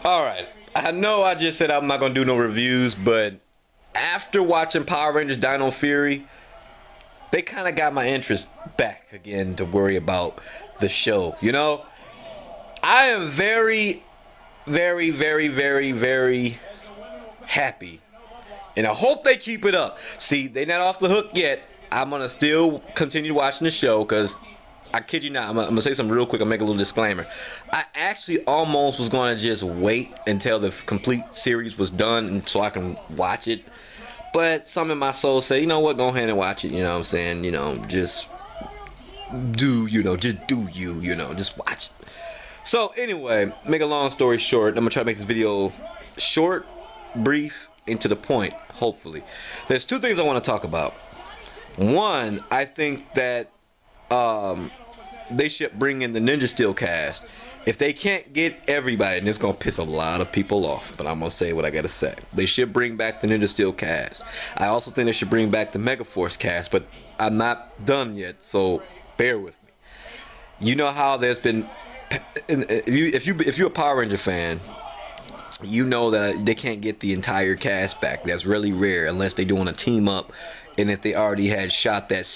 Alright, I know I just said I'm not gonna do no reviews, but after watching Power Rangers Dino Fury, they kind of got my interest back again to worry about the show. You know, I am very, very, very, very, very happy, and I hope they keep it up. See, they not off the hook yet. I'm gonna still continue watching the show because I kid you not, I'm gonna say something real quick. I'll make a little disclaimer. I actually almost was gonna just wait until the complete series was done and so I can watch it. But some in my soul say, you know what, go ahead and watch it, you know what I'm saying? You know, just do, just watch it. So anyway, make a long story short, I'm gonna try to make this video short, brief, and to the point, hopefully. There's two things I want to talk about. One, I think that they should bring in the Ninja Steel cast. If they can't get everybody, and it's gonna piss a lot of people off, but I'm gonna say what I gotta say. They should bring back the Ninja Steel cast. I also think they should bring back the Megaforce cast, but I'm not done yet, so bear with me. You know how there's been, if you're a Power Ranger fan, you know that they can't get the entire cast back. That's really rare unless they're doing a team up, and if they already had shot that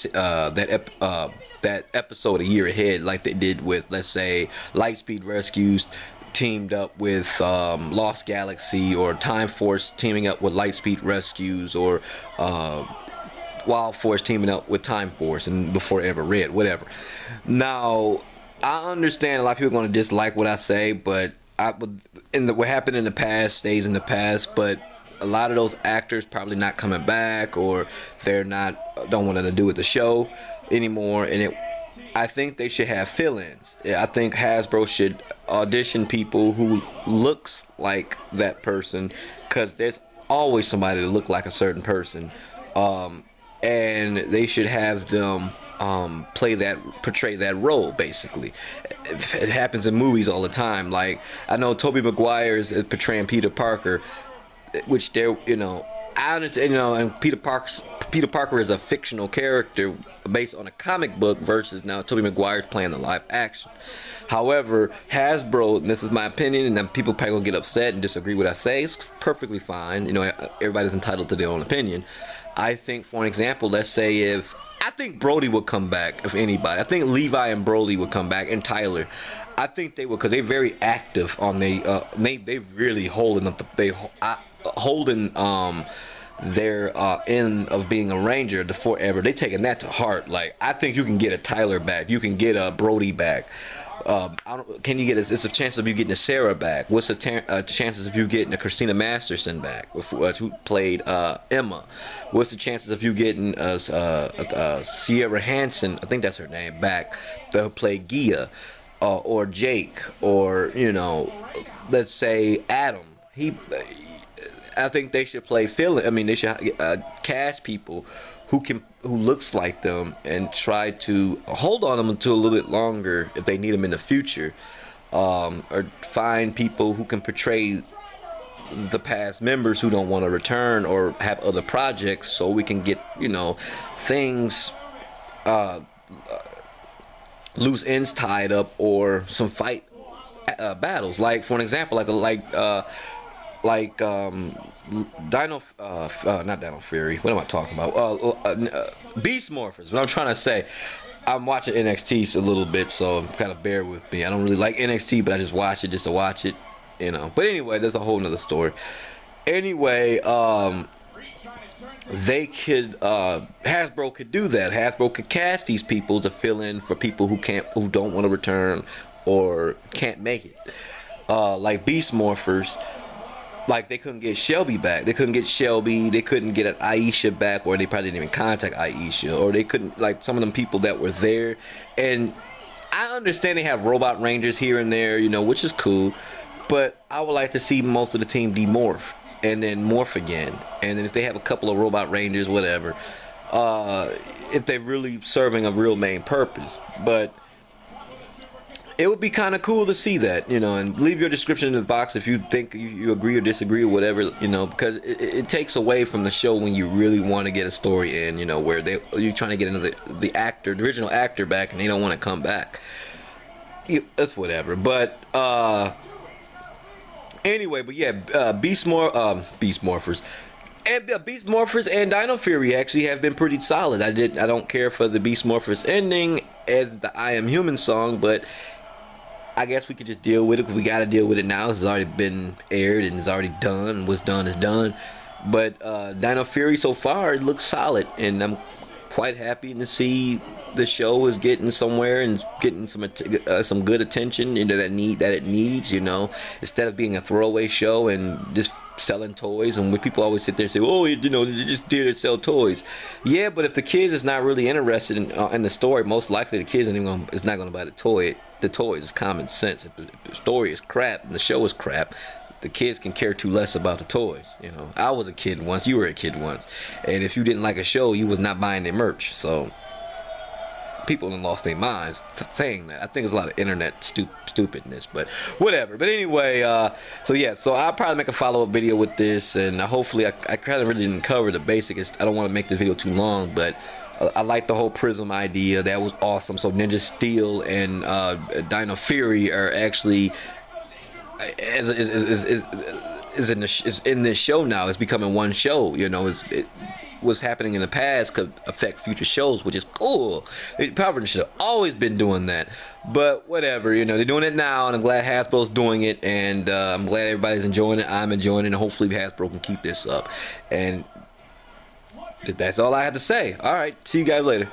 episode a year ahead, like they did with, let's say, Lightspeed Rescues teamed up with Lost Galaxy, or Time Force teaming up with Lightspeed Rescues, or Wild Force teaming up with Time Force, and Before Ever Red, whatever. Now, I understand a lot of people are going to dislike what I say, but what happened in the past stays in the past. But a lot of those actors probably not coming back, or don't want to do with the show anymore, and I think they should have fill-ins. I think Hasbro should audition people who looks like that person, because there's always somebody that look like a certain person, and they should have them portray that role. Basically, it happens in movies all the time. Like, I know Tobey Maguire is portraying Peter Parker, which they're, I understand, and Peter Parker is a fictional character based on a comic book, versus now Tobey Maguire's playing the live action. However, Hasbro, and this is my opinion, and then people probably gonna get upset and disagree with what I say. It's perfectly fine. Everybody's entitled to their own opinion. I think, for an example, let's say I think Brody would come back, if anybody. I think Levi and Brody would come back, and Tyler. I think they would, because they're very active on they really holding up their end of being a Ranger, the Forever. They taking that to heart. Like, I think you can get a Tyler back, you can get a Brody back. Can you get it's a chance of you getting a Sarah back? What's the chances of you getting a Christina Masterson back, who played Emma? What's the chances of you getting Sierra Hansen, I think that's her name, back, who played Gia, or Jake, or let's say Adam. I think they should play they should cast people who looks like them, and try to hold on them until a little bit longer if they need them in the future, or find people who can portray the past members who don't want to return or have other projects, so we can get things, loose ends tied up, or some fight battles. Like, for an example, not Dino Fury. What am I talking about? Beast Morphers. What I'm trying to say, I'm watching NXT a little bit, so kind of bear with me. I don't really like NXT, but I just watch it just to watch it, But anyway, there's a whole nother story. Anyway, they could Hasbro could do that. Hasbro could cast these people to fill in for people who don't want to return or can't make it. Like Beast Morphers. Like, they couldn't get Shelby back. They couldn't get Shelby. They couldn't get an Aisha back, or they probably didn't even contact Aisha, or they couldn't, like, some of them people that were there. And I understand they have Robot Rangers here and there, which is cool, but I would like to see most of the team demorph and then morph again. And then if they have a couple of Robot Rangers, whatever, if they're really serving a real main purpose. But it would be kind of cool to see that, and leave your description in the box if you think you agree or disagree or whatever, because it takes away from the show when you really want to get a story in, where you're trying to get the original actor back, and they don't want to come back. That's whatever. But Anyway, but yeah, Beast Morphers. And Beast Morphers and Dino Fury actually have been pretty solid. I don't care for the Beast Morphers ending as the I Am Human song, but I guess we could just deal with it because we got to deal with it now. It's already been aired and it's already done. What's done is done. But Dino Fury so far, it looks solid, and I'm quite happy to see the show is getting somewhere and getting some good attention that it needs. You know, instead of being a throwaway show and just selling toys, and when people always sit there and say, "Oh, you know, they just did it, sell toys." Yeah, but if the kids is not really interested in the story, most likely the kids is not going to buy the toy. The toys is common sense. If the story is crap and the show is crap, the kids can care too less about the toys. You know, I was a kid once, you were a kid once, and if you didn't like a show, you was not buying their merch. So people have lost their minds saying that. I think there's a lot of internet stupidness, but whatever. But anyway, so I'll probably make a follow-up video with this, and hopefully I kind of really didn't cover the basics. I don't want to make the video too long, but I like the whole Prism idea. That was awesome. So Ninja Steel and Dino Fury are actually is in this show now. It's becoming one show. You know, what's happening in the past could affect future shows, which is cool. Power Rangers should have always been doing that, but whatever. You know, they're doing it now, and I'm glad Hasbro's doing it, and I'm glad everybody's enjoying it. I'm enjoying it, and hopefully Hasbro can keep this up. And that's all I have to say. All right, see you guys later.